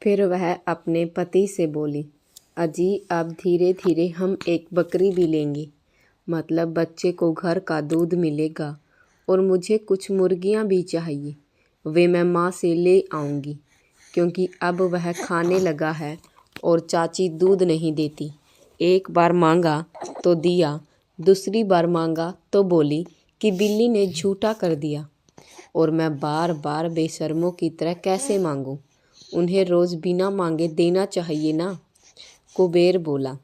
फिर वह अपने पति से बोली, अजी अब धीरे धीरे हम एक बकरी भी लेंगे, मतलब बच्चे को घर का दूध मिलेगा। और मुझे कुछ मुर्गियां भी चाहिए, वे मैं माँ से ले आऊँगी, क्योंकि अब वह खाने लगा है और चाची दूध नहीं देती। एक बार मांगा तो दिया, दूसरी बार मांगा तो बोली कि बिल्ली ने झूठा कर दिया। और मैं बार बार बेशर्मों की तरह कैसे मांगूं? उन्हें रोज़ बिना मांगे देना चाहिए ना। कुबेर बोला,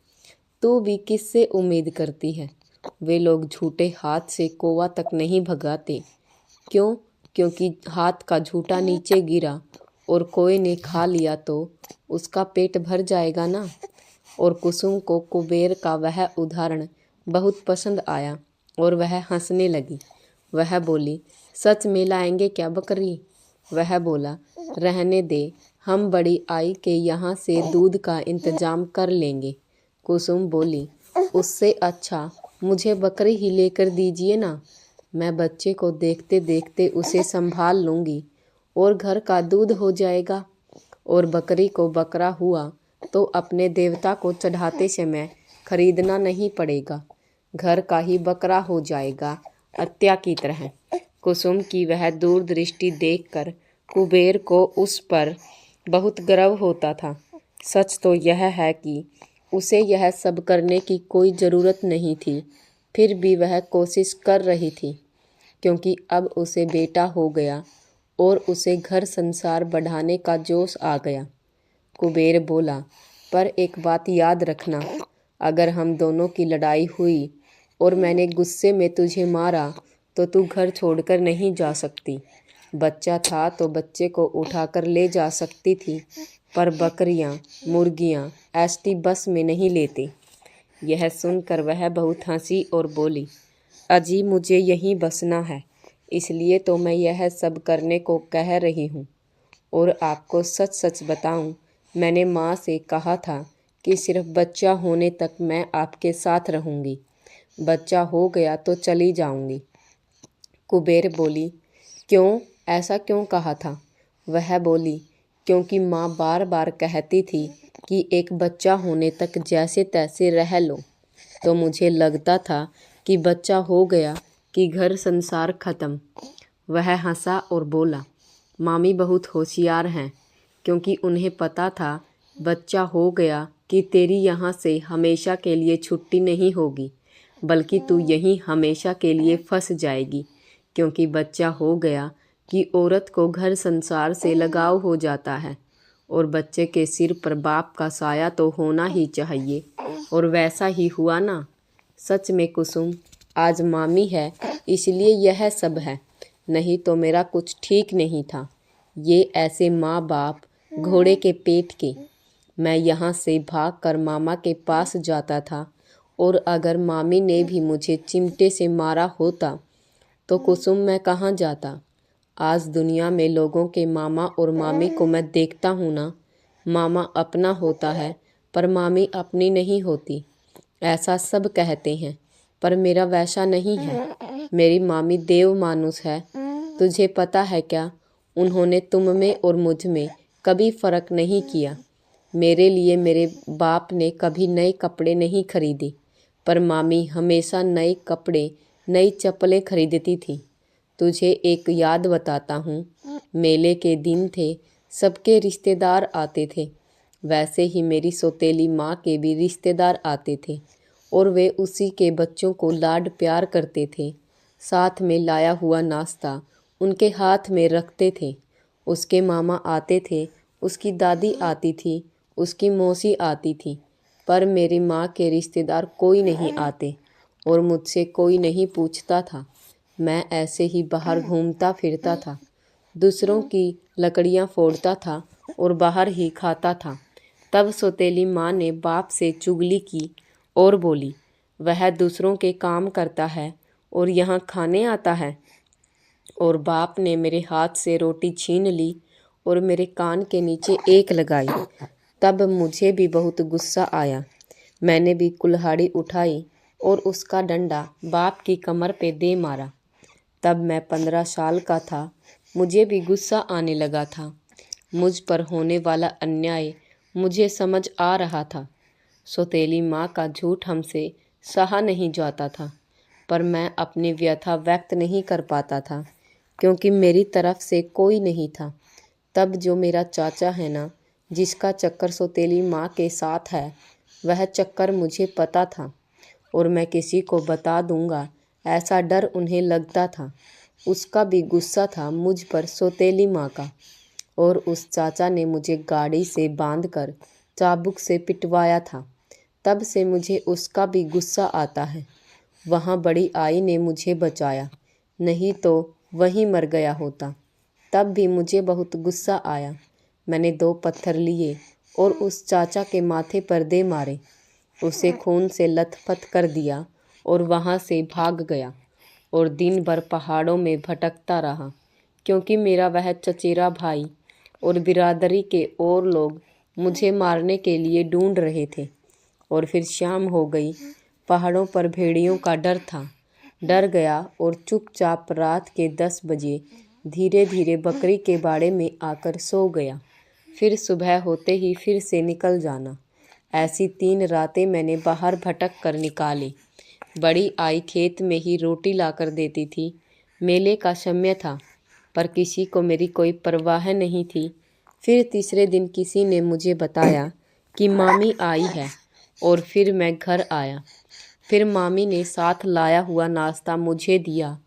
तू भी किससे उम्मीद करती है? वे लोग झूठे हाथ से कौवा तक नहीं भगाते। क्यों? क्योंकि हाथ का झूठा नीचे गिरा और कौवे ने खा लिया तो उसका पेट भर जाएगा ना। और कुसुम को कुबेर का वह उदाहरण बहुत पसंद आया और वह हंसने लगी। वह बोली, सच में लाएंगे क्या बकरी? वह बोला, रहने दे, हम बड़ी आई के यहाँ से दूध का इंतजाम कर लेंगे। कुसुम बोली, उससे अच्छा मुझे बकरी ही लेकर दीजिए ना, मैं बच्चे को देखते देखते उसे संभाल लूँगी और घर का दूध हो जाएगा। और बकरी को बकरा हुआ तो अपने देवता को चढ़ाते समय खरीदना नहीं पड़ेगा, घर का ही बकरा हो जाएगा, अत्या की तरह। कुसुम की वह दूरदृष्टि देखकर कुबेर को उस पर बहुत गर्व होता था। सच तो यह है कि उसे यह सब करने की कोई ज़रूरत नहीं थी, फिर भी वह कोशिश कर रही थी, क्योंकि अब उसे बेटा हो गया और उसे घर संसार बढ़ाने का जोश आ गया। कुबेर बोला, पर एक बात याद रखना, अगर हम दोनों की लड़ाई हुई और मैंने गुस्से में तुझे मारा तो तू घर छोड़कर नहीं जा सकती। बच्चा था तो बच्चे को उठाकर ले जा सकती थी, पर बकरियां, मुर्गियां एसटी बस में नहीं लेते। यह सुनकर वह बहुत हंसी और बोली, अजी मुझे यहीं बसना है, इसलिए तो मैं यह सब करने को कह रही हूँ। और आपको सच सच बताऊँ, मैंने माँ से कहा था कि सिर्फ बच्चा होने तक मैं आपके साथ रहूँगी, बच्चा हो गया तो चली जाऊँगी। कुबेर बोली, क्यों, ऐसा क्यों कहा था? वह बोली, क्योंकि माँ बार बार कहती थी कि एक बच्चा होने तक जैसे तैसे रह लो, तो मुझे लगता था कि बच्चा हो गया कि घर संसार खत्म। वह हंसा और बोला, मामी बहुत होशियार हैं, क्योंकि उन्हें पता था बच्चा हो गया कि तेरी यहाँ से हमेशा के लिए छुट्टी नहीं होगी, बल्कि तू यहीं हमेशा के लिए फंस जाएगी, क्योंकि बच्चा हो गया कि औरत को घर संसार से लगाव हो जाता है और बच्चे के सिर पर बाप का साया तो होना ही चाहिए। और वैसा ही हुआ ना। सच में कुसुम, आज मामी है इसलिए यह सब है, नहीं तो मेरा कुछ ठीक नहीं था। ये ऐसे माँ बाप घोड़े के पेट के। मैं यहाँ से भागकर मामा के पास जाता था, और अगर मामी ने भी मुझे चिमटे से मारा होता तो कुसुम मैं कहाँ जाता। आज दुनिया में लोगों के मामा और मामी को मैं देखता हूँ ना, मामा अपना होता है पर मामी अपनी नहीं होती, ऐसा सब कहते हैं, पर मेरा वैसा नहीं है। मेरी मामी देव मानुस है। तुझे पता है क्या, उन्होंने तुम में और मुझ में कभी फ़र्क नहीं किया। मेरे लिए मेरे बाप ने कभी नए कपड़े नहीं खरीदे, पर मामी हमेशा नए कपड़े, नई चप्पलें खरीदती थी। तुझे एक याद बताता हूँ, मेले के दिन थे, सबके रिश्तेदार आते थे, वैसे ही मेरी सौतेली माँ के भी रिश्तेदार आते थे, और वे उसी के बच्चों को लाड प्यार करते थे। साथ में लाया हुआ नाश्ता उनके हाथ में रखते थे। उसके मामा आते थे, उसकी दादी आती थी, उसकी मौसी आती थी, पर मेरी माँ के रिश्तेदार कोई नहीं आते और मुझसे कोई नहीं पूछता था। मैं ऐसे ही बाहर घूमता फिरता था, दूसरों की लकड़ियाँ फोड़ता था और बाहर ही खाता था। तब सौतेली माँ ने बाप से चुगली की और बोली, वह दूसरों के काम करता है और यहाँ खाने आता है। और बाप ने मेरे हाथ से रोटी छीन ली और मेरे कान के नीचे एक लगाई। तब मुझे भी बहुत गुस्सा आया। मैंने भी कुल्हाड़ी उठाई और उसका डंडा बाप की कमर पे दे मारा। तब मैं 15 साल का था, मुझे भी गुस्सा आने लगा था। मुझ पर होने वाला अन्याय मुझे समझ आ रहा था। सौतेली माँ का झूठ हमसे सहा नहीं जाता था, पर मैं अपनी व्यथा व्यक्त नहीं कर पाता था क्योंकि मेरी तरफ से कोई नहीं था। तब जो मेरा चाचा है ना, जिसका चक्कर सौतेली माँ के साथ है, वह चक्कर मुझे पता था और मैं किसी को बता दूंगा ऐसा डर उन्हें लगता था। उसका भी गुस्सा था मुझ पर सौतेली माँ का, और उस चाचा ने मुझे गाड़ी से बांधकर चाबुक से पिटवाया था। तब से मुझे उसका भी गुस्सा आता है। वहाँ बड़ी आई ने मुझे बचाया, नहीं तो वहीं मर गया होता। तब भी मुझे बहुत गुस्सा आया। मैंने 2 पत्थर लिए और उस चाचा के माथे पर दे मारे, उसे खून से लथपथ कर दिया और वहाँ से भाग गया और दिन भर पहाड़ों में भटकता रहा क्योंकि मेरा वह चचेरा भाई और बिरादरी के और लोग मुझे मारने के लिए ढूंढ रहे थे। और फिर शाम हो गई। पहाड़ों पर भेड़ियों का डर था। डर गया और चुपचाप रात के 10 बजे धीरे धीरे बकरी के बाड़े में आकर सो गया। फिर सुबह होते ही फिर से निकल जाना। ऐसी 3 रातें मैंने बाहर भटक कर निकाली। बड़ी आई खेत में ही रोटी लाकर देती थी। मेले का समय था, पर किसी को मेरी कोई परवाह नहीं थी। फिर तीसरे दिन किसी ने मुझे बताया कि मामी आई है, और फिर मैं घर आया। फिर मामी ने साथ लाया हुआ नाश्ता मुझे दिया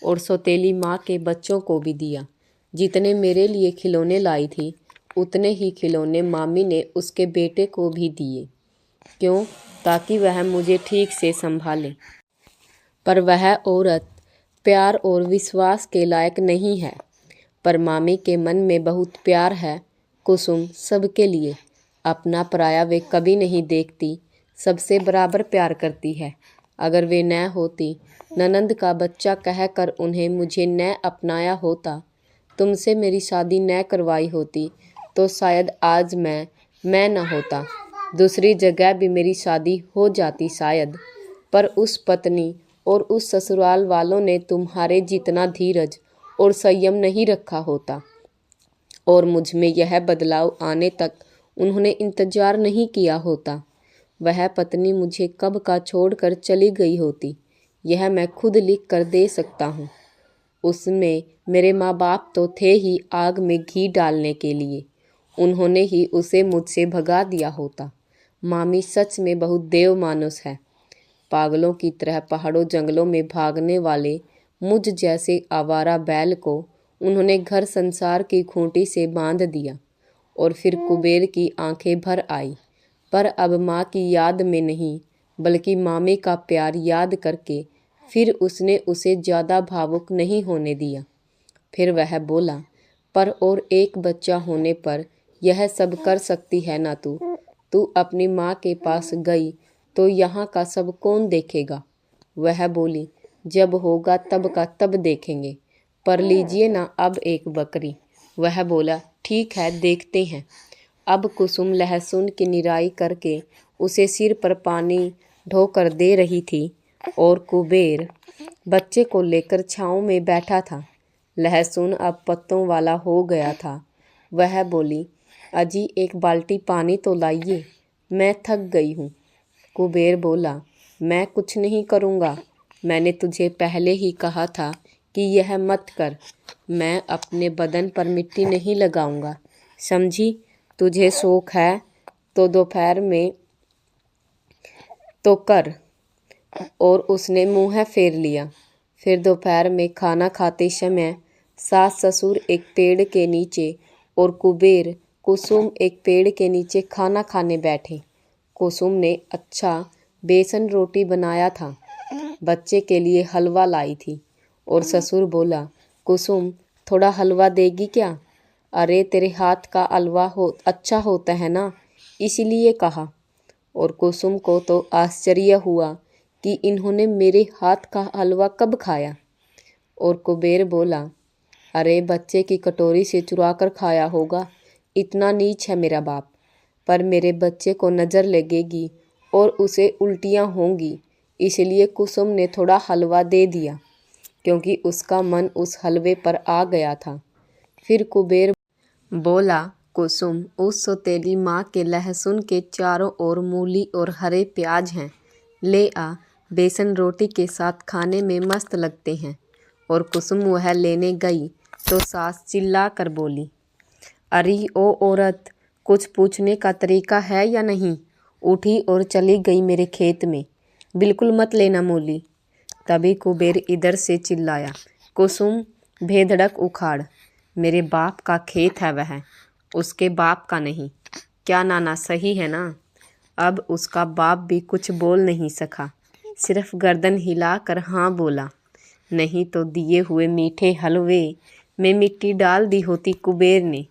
और सौतेली माँ के बच्चों को भी दिया। जितने मेरे लिए खिलौने लाई थी, उतने ही खिलौने मामी ने उसके बेटे को भी दिए। क्यों? ताकि वह मुझे ठीक से संभाले। पर वह औरत प्यार और विश्वास के लायक नहीं है। पर मामी के मन में बहुत प्यार है। कुसुम सबके लिए, अपना पराया वे कभी नहीं देखती, सबसे बराबर प्यार करती है। अगर वे न होती, ननंद का बच्चा कहकर उन्हें मुझे न अपनाया होता, तुमसे मेरी शादी न करवाई होती, तो शायद आज मैं न होता। दूसरी जगह भी मेरी शादी हो जाती शायद, पर उस पत्नी और उस ससुराल वालों ने तुम्हारे जितना धीरज और संयम नहीं रखा होता, और मुझ में यह बदलाव आने तक उन्होंने इंतजार नहीं किया होता। वह पत्नी मुझे कब का छोड़कर चली गई होती, यह मैं खुद लिख कर दे सकता हूँ। उसमें मेरे माँ बाप तो थे ही आग में घी डालने के लिए, उन्होंने ही उसे मुझसे भगा दिया होता। मामी सच में बहुत देव मानुस है। पागलों की तरह पहाड़ों जंगलों में भागने वाले मुझ जैसे आवारा बैल को उन्होंने घर संसार की खूंटी से बांध दिया। और फिर कुबेर की आंखें भर आई, पर अब माँ की याद में नहीं, बल्कि मामी का प्यार याद करके फिर उसने उसे ज़्यादा भावुक नहीं होने दिया। फिर वह बोला, पर और एक बच्चा होने पर यह सब कर सकती है ना तू अपनी माँ के पास गई तो यहाँ का सब कौन देखेगा? वह बोली, जब होगा तब का तब देखेंगे, पर लीजिए ना अब एक बकरी। वह बोला, ठीक है देखते हैं। अब कुसुम लहसुन की निराई करके उसे सिर पर पानी ढोकर दे रही थी और कुबेर बच्चे को लेकर छाँव में बैठा था। लहसुन अब पत्तों वाला हो गया था। वह बोली, अजी एक बाल्टी पानी तो लाइए, मैं थक गई हूँ। कुबेर बोला, मैं कुछ नहीं करूँगा, मैंने तुझे पहले ही कहा था कि यह मत कर। मैं अपने बदन पर मिट्टी नहीं लगाऊंगा, समझी? तुझे शौक है तो दोपहर में तो कर। और उसने मुँह फेर लिया। फिर दोपहर में खाना खाते समय सास ससुर एक पेड़ के नीचे और कुबेर कुसुम एक पेड़ के नीचे खाना खाने बैठे। कुसुम ने अच्छा बेसन रोटी बनाया था, बच्चे के लिए हलवा लाई थी, और ससुर बोला, कुसुम थोड़ा हलवा देगी क्या? अरे तेरे हाथ का हलवा अच्छा होता है ना, इसलिए कहा। और कुसुम को तो आश्चर्य हुआ कि इन्होंने मेरे हाथ का हलवा कब खाया। और कुबेर बोला, अरे बच्चे की कटोरी से चुरा कर खाया होगा, इतना नीच है मेरा बाप। पर मेरे बच्चे को नज़र लगेगी और उसे उल्टियाँ होंगी, इसलिए कुसुम ने थोड़ा हलवा दे दिया, क्योंकि उसका मन उस हलवे पर आ गया था। फिर कुबेर बोला कुसुम। उस सौतेली माँ के लहसुन के चारों ओर मूली और हरे प्याज हैं, ले आ, बेसन रोटी के साथ खाने में मस्त लगते हैं। और कुसुम वह लेने गई तो सास चिल्ला कर बोली, अरे ओ औरत, कुछ पूछने का तरीका है या नहीं? उठी और चली गई मेरे खेत में, बिल्कुल मत लेना मूली। तभी कुबेर इधर से चिल्लाया, कुसुम भेधड़क उखाड़, मेरे बाप का खेत है वह, उसके बाप का नहीं। क्या नाना सही है ना? अब उसका बाप भी कुछ बोल नहीं सका, सिर्फ गर्दन हिलाकर हाँ बोला। नहीं तो दिए हुए मीठे हलवे में मिट्टी डाल दी होती कुबेर ने।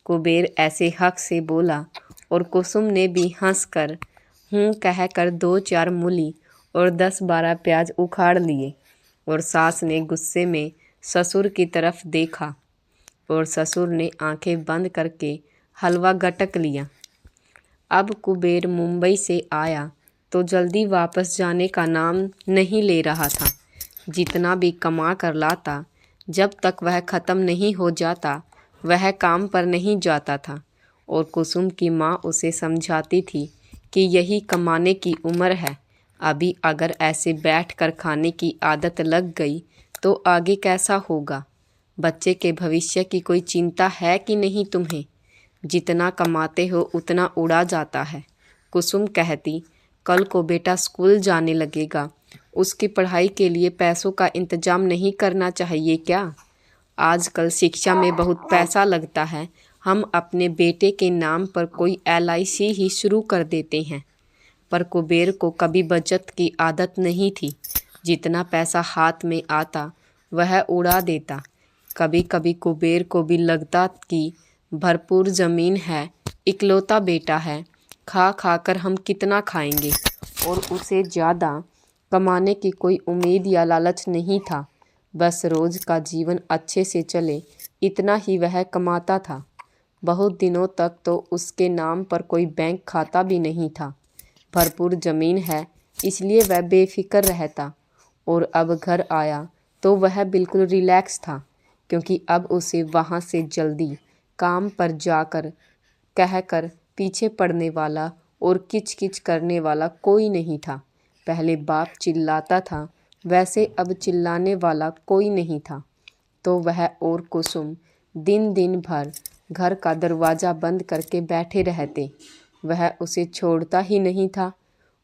कुबेर ऐसे हक से बोला और कुसुम ने भी हंसकर कहकर 2-4 मूली और 10-12 प्याज उखाड़ लिए। और सास ने गुस्से में ससुर की तरफ देखा और ससुर ने आंखें बंद करके हलवा गटक लिया। अब कुबेर मुंबई से आया तो जल्दी वापस जाने का नाम नहीं ले रहा था। जितना भी कमा कर लाता, जब तक वह ख़त्म नहीं हो जाता वह काम पर नहीं जाता था। और कुसुम की माँ उसे समझाती थी कि यही कमाने की उम्र है, अभी अगर ऐसे बैठ कर खाने की आदत लग गई तो आगे कैसा होगा? बच्चे के भविष्य की कोई चिंता है कि नहीं तुम्हें? जितना कमाते हो उतना उड़ा जाता है। कुसुम कहती, कल को बेटा स्कूल जाने लगेगा, उसकी पढ़ाई के लिए पैसों का इंतजाम नहीं करना चाहिए क्या? आजकल शिक्षा में बहुत पैसा लगता है, हम अपने बेटे के नाम पर कोई LIC ही शुरू कर देते हैं। पर कुबेर को कभी बचत की आदत नहीं थी। जितना पैसा हाथ में आता वह उड़ा देता। कभी कभी कुबेर को भी लगता कि भरपूर ज़मीन है, इकलौता बेटा है, खा खा कर हम कितना खाएंगे, और उसे ज़्यादा कमाने की कोई उम्मीद या लालच नहीं था। बस रोज़ का जीवन अच्छे से चले, इतना ही वह कमाता था। बहुत दिनों तक तो उसके नाम पर कोई बैंक खाता भी नहीं था। भरपूर ज़मीन है इसलिए वह बेफिक्र रहता। और अब घर आया तो वह बिल्कुल रिलैक्स था, क्योंकि अब उसे वहाँ से जल्दी काम पर जाकर कहकर पीछे पड़ने वाला और किच-किच करने वाला कोई नहीं था। पहले बाप चिल्लाता था, वैसे अब चिल्लाने वाला कोई नहीं था। तो वह और कुसुम दिन दिन भर घर का दरवाज़ा बंद करके बैठे रहते। वह उसे छोड़ता ही नहीं था।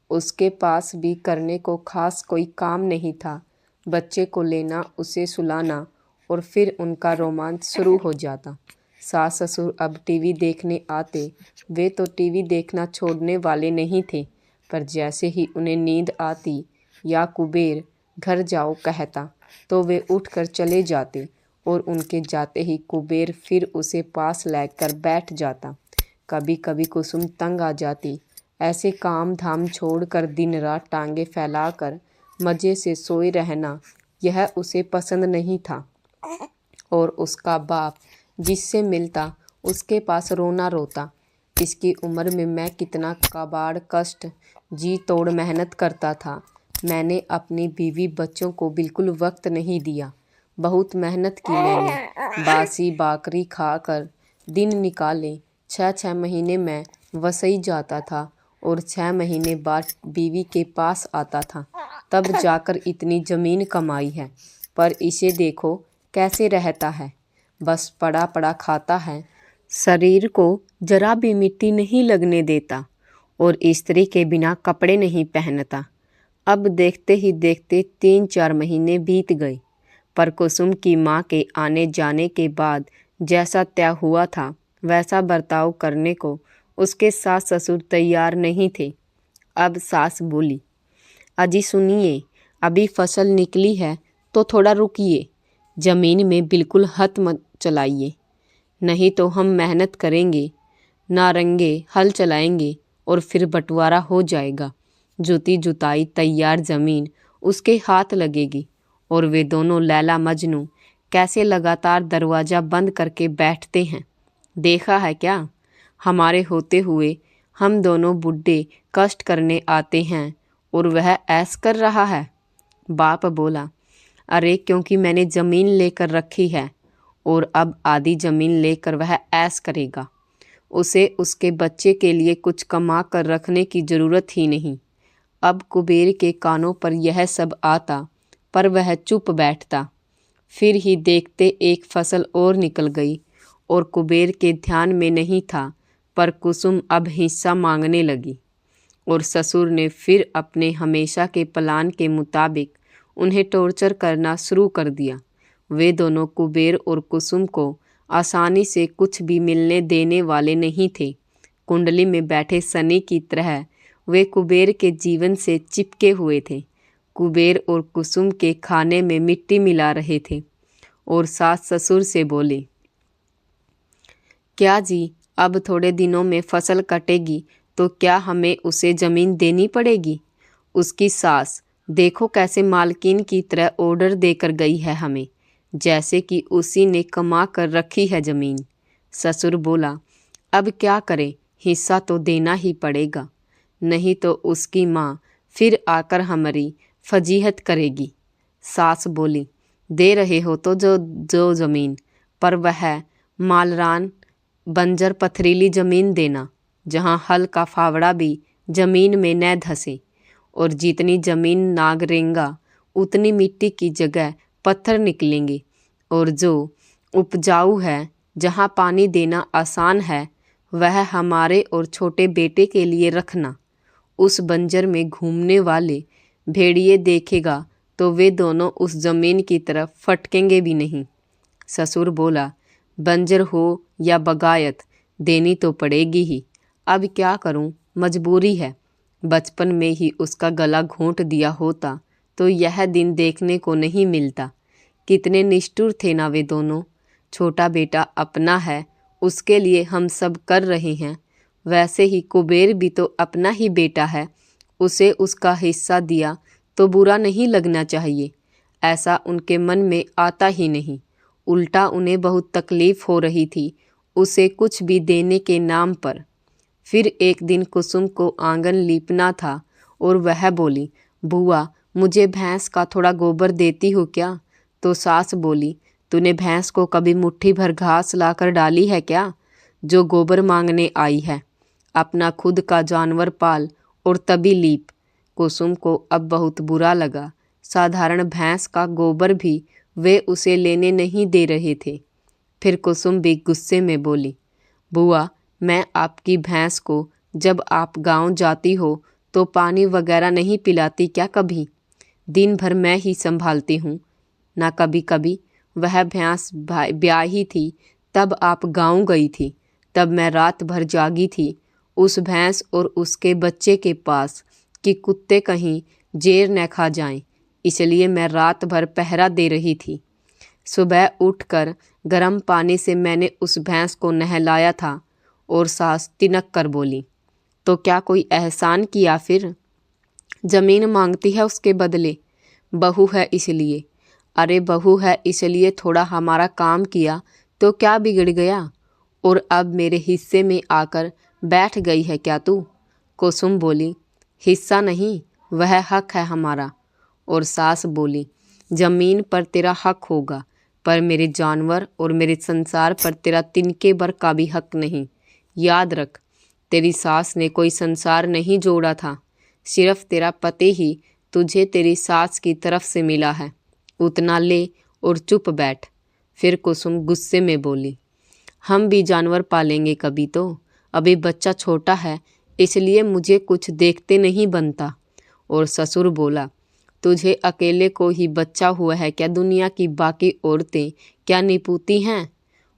उसके पास भी करने को खास कोई काम नहीं था। बच्चे को लेना, उसे सुलाना और फिर उनका रोमांच शुरू हो जाता। सास ससुर अब टीवी देखने आते। वे तो टीवी देखना छोड़ने वाले नहीं थे, पर जैसे ही उन्हें नींद आती या कुबेर घर जाओ कहता तो वे उठकर चले जाते, और उनके जाते ही कुबेर फिर उसे पास लेकर बैठ जाता। कभी कभी कुसुम तंग आ जाती। ऐसे काम धाम छोड़कर दिन रात टांगे फैलाकर मज़े से सोए रहना यह उसे पसंद नहीं था। और उसका बाप जिससे मिलता उसके पास रोना रोता। इसकी उम्र में मैं कितना कबाड़ कष्ट जी तोड़ मेहनत करता था। मैंने अपनी बीवी बच्चों को बिल्कुल वक्त नहीं दिया। बहुत मेहनत की मैंने, बासी बाकरी खाकर दिन निकाले। 6-6 महीने मैं वसई जाता था और 6 महीने बाद बीवी के पास आता था, तब जाकर इतनी ज़मीन कमाई है। पर इसे देखो कैसे रहता है, बस पड़ा पड़ा खाता है, शरीर को जरा भी मिट्टी नहीं लगने देता और स्त्री के बिना कपड़े नहीं पहनता। अब देखते ही देखते 3-4 महीने बीत गए, पर कुसुम की माँ के आने जाने के बाद जैसा तय हुआ था वैसा बर्ताव करने को उसके सास ससुर तैयार नहीं थे। अब सास बोली, अजी सुनिए, अभी फसल निकली है तो थोड़ा रुकिए, ज़मीन में बिल्कुल हाथ मत चलाइए, नहीं तो हम मेहनत करेंगे, नारंगे हल चलाएंगे और फिर बंटवारा हो जाएगा। जुती जुताई तैयार ज़मीन उसके हाथ लगेगी और वे दोनों लैला मजनू कैसे लगातार दरवाज़ा बंद करके बैठते हैं, देखा है क्या? हमारे होते हुए हम दोनों बुढ़े कष्ट करने आते हैं और वह ऐश कर रहा है। बाप बोला, अरे क्योंकि मैंने ज़मीन लेकर रखी है और अब आधी ज़मीन लेकर वह ऐश करेगा। उसे उसके बच्चे के लिए कुछ कमा कर रखने की ज़रूरत ही नहीं। अब कुबेर के कानों पर यह सब आता, पर वह चुप बैठता। फिर ही देखते एक फसल और निकल गई और कुबेर के ध्यान में नहीं था, पर कुसुम अब हिस्सा मांगने लगी और ससुर ने फिर अपने हमेशा के प्लान के मुताबिक उन्हें टॉर्चर करना शुरू कर दिया। वे दोनों कुबेर और कुसुम को आसानी से कुछ भी मिलने देने वाले नहीं थे। कुंडली में बैठे शनि की तरह वे कुबेर के जीवन से चिपके हुए थे। कुबेर और कुसुम के खाने में मिट्टी मिला रहे थे और सास ससुर से बोले, क्या जी, अब थोड़े दिनों में फसल कटेगी तो क्या हमें उसे ज़मीन देनी पड़ेगी? उसकी सास, देखो कैसे मालकिन की तरह ऑर्डर देकर गई है हमें, जैसे कि उसी ने कमा कर रखी है ज़मीन। ससुर बोला, अब क्या करें, हिस्सा तो देना ही पड़ेगा, नहीं तो उसकी माँ फिर आकर हमारी फजीहत करेगी। सास बोली, दे रहे हो तो जो ज़मीन, पर वह मालरान बंजर पथरीली ज़मीन देना, जहाँ हल का फावड़ा भी ज़मीन में न धंसे, और जितनी ज़मीन नागरेंगा उतनी मिट्टी की जगह पत्थर निकलेंगे, और जो उपजाऊ है, जहाँ पानी देना आसान है, वह हमारे और छोटे बेटे के लिए रखना। उस बंजर में घूमने वाले भेड़िए देखेगा तो वे दोनों उस ज़मीन की तरफ फटकेंगे भी नहीं। ससुर बोला, बंजर हो या बगायत, देनी तो पड़ेगी ही। अब क्या करूं, मजबूरी है। बचपन में ही उसका गला घोंट दिया होता तो यह दिन देखने को नहीं मिलता। कितने निष्ठुर थे ना वे दोनों। छोटा बेटा अपना है, उसके लिए हम सब कर रहे हैं। वैसे ही कुबेर भी तो अपना ही बेटा है, उसे उसका हिस्सा दिया तो बुरा नहीं लगना चाहिए। ऐसा उनके मन में आता ही नहीं। उल्टा उन्हें बहुत तकलीफ हो रही थी उसे कुछ भी देने के नाम पर। फिर एक दिन कुसुम को आंगन लीपना था और वह बोली, बुआ, मुझे भैंस का थोड़ा गोबर देती हो क्या? तो सास बोली, तूने भैंस को कभी मुट्ठी भर घास लाकर डाली है क्या, जो गोबर मांगने आई है? अपना खुद का जानवर पाल और तभी लीप। कुसुम को अब बहुत बुरा लगा। साधारण भैंस का गोबर भी वे उसे लेने नहीं दे रहे थे। फिर कुसुम भी गुस्से में बोली, बुआ, मैं आपकी भैंस को जब आप गांव जाती हो तो पानी वगैरह नहीं पिलाती क्या कभी? दिन भर मैं ही संभालती हूँ ना। कभी कभी वह भैंस ब्याही थी तब आप गांव गई थी, तब मैं रात भर जागी थी उस भैंस और उसके बच्चे के पास कि कुत्ते कहीं जेर न खा जाएं, इसलिए मैं रात भर पहरा दे रही थी। सुबह उठकर गर्म पानी से मैंने उस भैंस को नहलाया था। और सास तिनक कर बोली, तो क्या कोई एहसान किया फिर? ज़मीन मांगती है उसके बदले? बहू है इसलिए। अरे बहू है इसलिए थोड़ा हमारा काम किया तो क्या बिगड़ गया? और अब मेरे हिस्से में आकर बैठ गई है क्या तू? कुसुम बोली, हिस्सा नहीं, वह हक है हमारा। और सास बोली, ज़मीन पर तेरा हक होगा, पर मेरे जानवर और मेरे संसार पर तेरा तिनके भर का भी हक नहीं। याद रख, तेरी सास ने कोई संसार नहीं जोड़ा था, सिर्फ तेरा पति ही तुझे तेरी सास की तरफ से मिला है। उतना ले और चुप बैठ। फिर कुसुम गुस्से में बोली, हम भी जानवर पालेंगे कभी तो, अभी बच्चा छोटा है इसलिए मुझे कुछ देखते नहीं बनता। और ससुर बोला, तुझे अकेले को ही बच्चा हुआ है क्या? दुनिया की बाकी औरतें क्या निपूती हैं?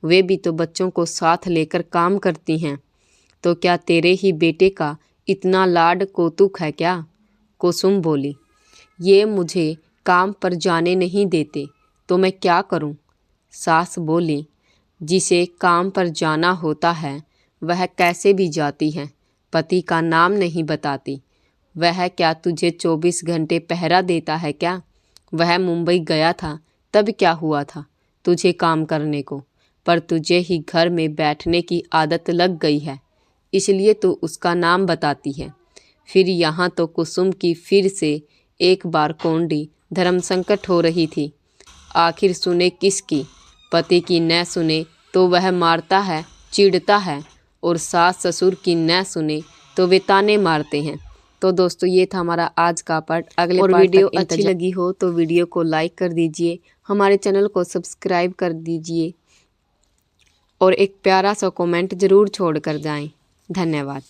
वे भी तो बच्चों को साथ लेकर काम करती हैं। तो क्या तेरे ही बेटे का इतना लाड कौतुक है क्या? कुसुम बोली, ये मुझे काम पर जाने नहीं देते तो मैं क्या करूं? सास बोली, जिसे काम पर जाना होता है वह कैसे भी जाती है, पति का नाम नहीं बताती। वह क्या तुझे 24 घंटे पहरा देता है क्या? वह मुंबई गया था तब क्या हुआ था तुझे काम करने को, पर तुझे ही घर में बैठने की आदत लग गई है, इसलिए तू उसका नाम बताती है। फिर यहाँ तो कुसुम की फिर से एक बार कौंडी धर्म संकट हो रही थी। आखिर सुने किसकी? पति की न सुने तो वह मारता है, चिढ़ता है, और सास ससुर की न सुने तो वे ताने मारते हैं। तो दोस्तों ये था हमारा आज का पार्ट। अगले और वीडियो अच्छी लगी हो तो वीडियो को लाइक कर दीजिए, हमारे चैनल को सब्सक्राइब कर दीजिए और एक प्यारा सा कमेंट ज़रूर छोड़ कर जाएं। धन्यवाद।